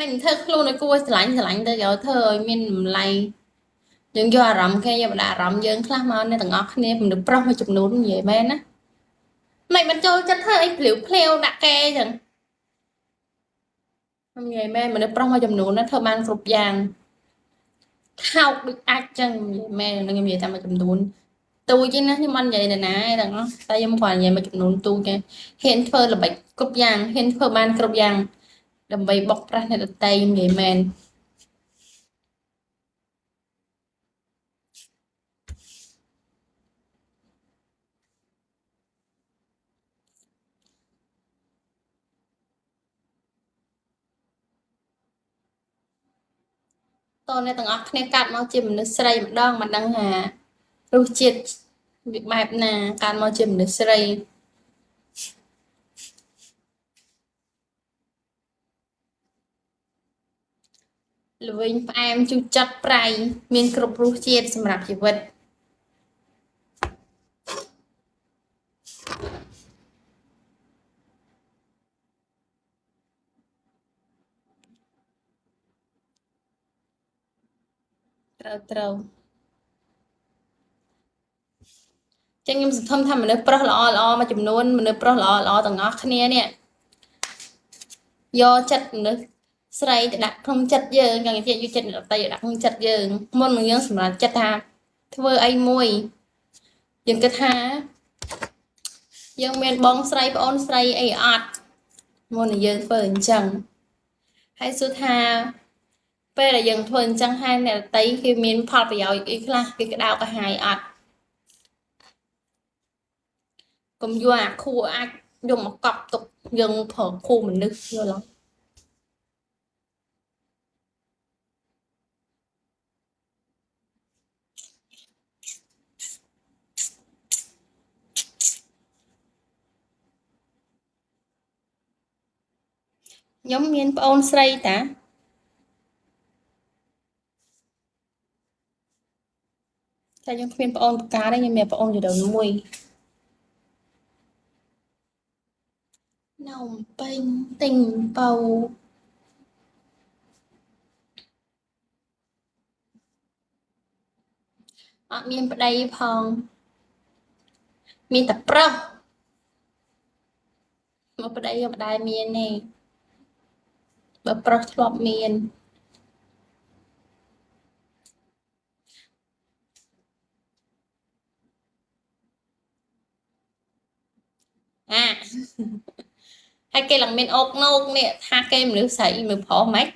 mình thơ luôn này côឆ្លាញ់ទៅយកធ្វើឲ្យមានតម្លៃយើងយកអារម្មណ៍គេយកបដាអារម្មណ៍យើងខ្លះមកនៅទាំងអស់គ្នាមនុស្សប្រុសមួយចំនួននិយាយមែនណាមិនមិនចូលចិត្តធ្វើអីភ្លាវភ្លាវដាក់គេអញ្ចឹងខ្ញុំនិយាយមែនមនុស្សប្រុសមួយចំនួនណាធ្វើបានគ្រប់យ៉ាងថោកដូចអាចចឹងនិយាយមែននឹងខ្ញុំនិយាយតែមួយចំនួនទូចទេណាខ្ញុំអត់និយាយនរណាទេទាំងអស់តែខ្ញុំគ្រាន់និយាយមួយចំនួនទូចទេហ៊ានធ្វើល្បិចគ្រប់យ៉ាងហ៊ានធ្វើបានគ្រប់យ៉ាងដើម្បីបុកប្រាស់អ្នកដទៃនិយាយមែនតើអ្នកទាំងអស់គ្នាកាត់មកជាមនុស្សស្រីម្ដងមិនដឹងថារសជាតិវាបែបណាកាត់មកជាមនុស្សស្រីល្វីងផ្អែមជូរចត់ប្រៃមានគ្រប់រសជាតិសម្រាប់ជីវិតត្រូវចឹងខ្ញុំសង្ឃឹមថាមនុស្សប្រុសល្អមួយចំនួនមនុស្សប្រុសល្អទាំងអស់គ្នានេះយកចិត្តមនុស្សស្រីទៅដាក់ក្នុងចិត្តយើងយ៉ាងទៀតយកចិត្តអ្នកដទៃដាក់ក្នុងចិត្តយើងមុននឹងយើងសម្រាប់ចិត្តថាធ្វើអីមួយយើងគិតថាយើងមានបងស្រីប្អូនស្រីអីអត់មុននឹងយើងធ្វើអញ្ចឹងហើយសួរថាពេលដែលយើងធ្វើអញ្ចឹងហើយអ្នកដទៃគេមានផលប្រយោជន៍អីខ្លះគេក្តៅក្រហាយអត់កុំយកអាខួរអាចយកមកកប់ទុកយើងប្រើខួរមនុស្សយល់ទេខ្ញុំមានប្អូនស្រីតាតែខ្ញុំគ្មានប្អូនបកាទេខ្ញុំមានប្អូនជីដូនមួយនំពេញទិញបោអត់មានប្តីផងមានតែប្រុសមកប្តីខ្ញុំមិនដែលមានទេបើប្រុសធ្លាប់មានអាហើយគេឡើងមានអូកណូកនេះថាគេមនុស្សស្រីមើលប្រុសម៉េច